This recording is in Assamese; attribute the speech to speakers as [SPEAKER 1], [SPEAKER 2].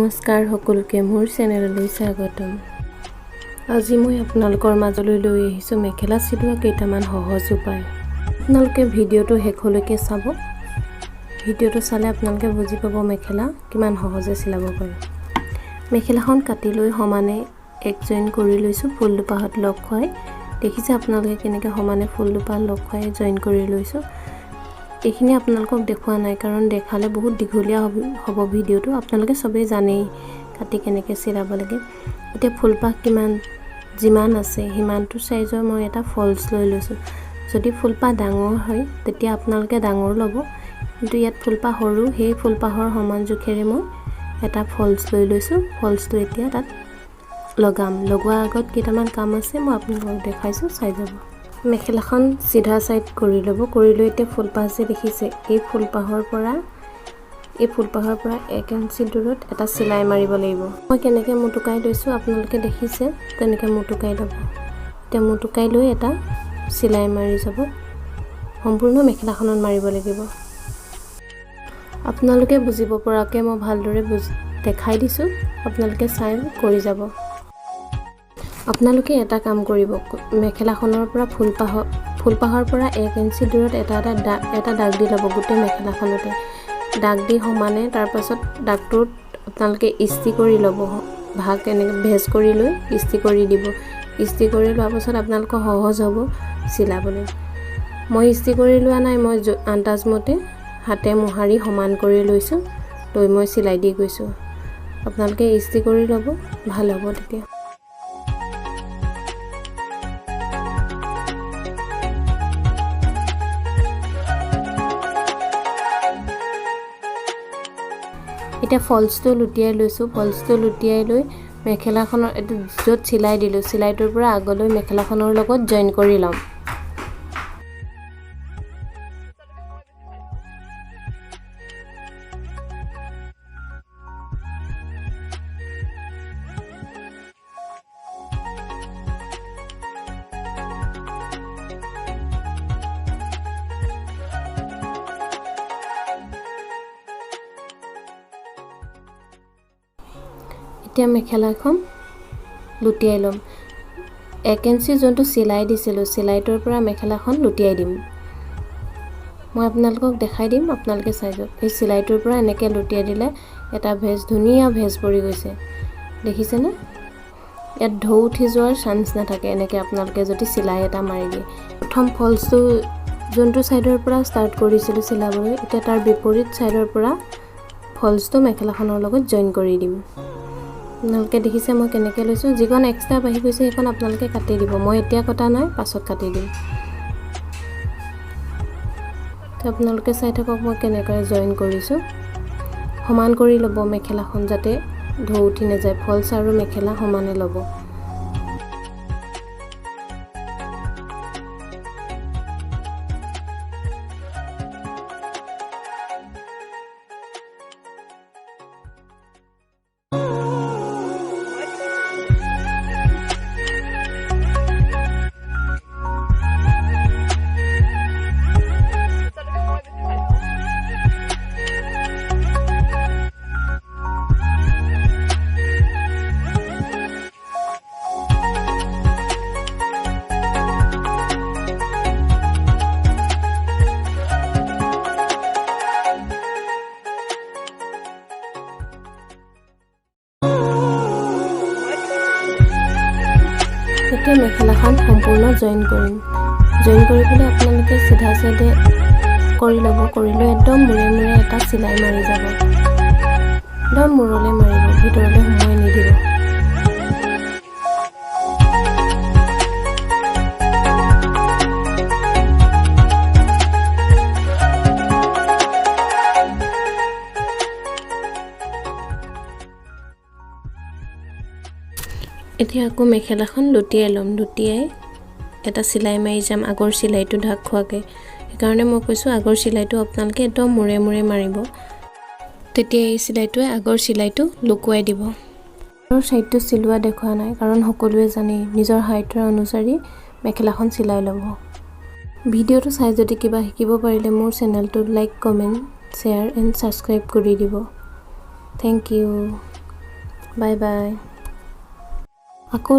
[SPEAKER 1] নমস্কাৰ সকলোকে মোৰ চেনেললৈ স্বাগতম। আজি মই আপোনালোকৰ মাজলৈ লৈ আহিছোঁ মেখেলা চিলোৱা কেইটামান সহজ উপায়। আপোনালোকে ভিডিঅ'টো শেষলৈকে চাব। ভিডিঅ'টো চালে আপোনালোকে বুজি পাব মেখেলা কিমান সহজে চিলাব পাৰি। মেখেলাখন কাটি লৈ সমানে এক জইন কৰি লৈছোঁ ফুল দুপাহত লগ খুৱাই। দেখিছে আপোনালোকে কেনেকৈ সমানে ফুল দুপাহ লগ খুৱাই জইন কৰি লৈছোঁ। এইখিনি আপোনালোকক দেখুৱা নাই কাৰণ দেখালে বহুত দীঘলীয়া হ'ব ভিডিঅ'টো। আপোনালোকে সবেই জানেই কাটি কেনেকৈ চিলাব লাগে। এতিয়া ফুলপাহ যিমান আছে সিমানটো সাইজৰ মই এটা ফলছ লৈ লৈছোঁ। যদি ফুলপাহ ডাঙৰ হয় তেতিয়া আপোনালোকে ডাঙৰ ল'ব, কিন্তু ইয়াত ফুলপাহ সৰু, সেই ফুলপাহৰ সমান জোখেৰে মই এটা ফলছ লৈ লৈছোঁ। ফলছটো এতিয়া তাত লগোৱাৰ আগত কেইটামান কাম আছে মই আপোনালোকক দেখাইছোঁ, চাই যাব। মেখেলাখন সিধা সাইড কৰি ল'ব। কৰি লৈ এতিয়া ফুলপাহ যে দেখিছে এই ফুলপাহৰ পৰা 1 ইঞ্চি দূৰত এটা চিলাই মাৰিব লাগিব। মই কেনেকৈ মুটুকাই লৈছোঁ আপোনালোকে দেখিছে, তেনেকৈ মুটুকাই ল'ব। এতিয়া মুটুকাই লৈ এটা চিলাই মাৰি যাব। সম্পূৰ্ণ মেখেলাখনত মাৰিব লাগিব। আপোনালোকে বুজিব পৰাকৈ মই ভালদৰে দেখাই দিছোঁ, আপোনালোকে চাই কৰি যাব। আপোনালোকে এটা কাম কৰিব, মেখেলাখনৰ পৰা ফুলপাহৰ পৰা 1 ইঞ্চি দূৰত এটা দাগ দি ল'ব গোটেই মেখেলাখনতে। দাগ দি সমানে তাৰপাছত দাগটোত আপোনালোকে ইস্ত্ৰি কৰি ল'ব। এনেকৈ ভেজ কৰি লৈ ইস্ত্ৰি কৰি দিব। ইস্ত্ৰি কৰি লোৱাৰ পাছত আপোনালোকৰ সহজ হ'ব চিলাবলৈ। মই ইস্ত্ৰি কৰি লোৱা নাই, মই আন্দাজমতে হাতে মোহাৰি সমান কৰি লৈছোঁ, লৈ মই চিলাই দি গৈছোঁ। আপোনালোকে ইস্ত্ৰি কৰি ল'ব, ভাল হ'ব তেতিয়া। এতিয়া ফলছটো লুটিয়াই লৈছোঁ। ফলছটো লুটিয়াই লৈ মেখেলাখনৰ য'ত চিলাই দিলোঁ চিলাইটোৰ পৰা আগলৈ মেখেলাখনৰ লগত জইন কৰি ল'ম। এতিয়া মেখেলাখন লুটিয়াই ল'ম। 1 ইঞ্চি যোনটো চিলাই দিছিলোঁ চিলাইটোৰ পৰা মেখেলাখন লুটিয়াই দিম। মই আপোনালোকক দেখাই দিম, আপোনালোকে চাই যাওক। এই চিলাইটোৰ পৰা এনেকৈ লুটিয়াই দিলে এটা ধুনীয়া ভেজ পৰি গৈছে, দেখিছেনে? ইয়াত ঢৌ উঠি যোৱাৰ চান্স নাথাকে এনেকৈ আপোনালোকে যদি চিলাই এটা মাৰি দিয়ে। প্ৰথম ফলছটো যোনটো ছাইডৰ পৰা ষ্টাৰ্ট কৰিছিলোঁ চিলাবলৈ, এতিয়া তাৰ বিপৰীত ছাইডৰ পৰা ফলছটো মেখেলাখনৰ লগত জইন কৰি দিম। আপোনালোকে দেখিছে মই কেনেকৈ লৈছোঁ। যিকণ এক্সট্ৰা বাঢ়ি গৈছে সেইকণ আপোনালোকে কাটি দিব। মই এতিয়া কটা নাই, পাছত কাটি দিম। আপোনালোকে চাই থাকক মই কেনেকৈ জইন কৰিছোঁ। সমান কৰি ল'ব মেখেলাখন যাতে ঢৌ উঠি নাযায়। ফলছ আৰু মেখেলা সমানে ল'ব। এতিয়া মেখেলাখন সম্পূৰ্ণ জইন কৰিম। জইন কৰি পেলাই আপোনালোকে চিধা চাইডে কৰি ল'ব। কৰি লৈ একদম মূৰে মূৰে এটা চিলাই মাৰি যাব। একদম মূৰলৈ মাৰিব, ভিতৰলৈ সোমোৱাই নিদিব। এতিয়া আকৌ মেখেলাখন লুটিয়াই ল'ম। লুটিয়াই এটা চিলাই মাৰি যাম আগৰ চিলাইটো ঢাক খোৱাকৈ। সেইকাৰণে মই কৈছোঁ আগৰ চিলাইটো আপোনালোকে একদম মূৰে মূৰে মাৰিব, তেতিয়া এই চিলাইটোৱে আগৰ চিলাইটো লুকুৱাই দিব। আগৰ ছাইডটো চিলোৱা দেখুওৱা নাই কাৰণ সকলোৱে জানেই নিজৰ হাইটৰ অনুসৰি মেখেলাখন চিলাই ল'ব। ভিডিঅ'টো চাই যদি কিবা শিকিব পাৰিলে মোৰ চেনেলটো like, comment, share and subscribe কৰি দিব। Thank you. Bye bye. আকৌ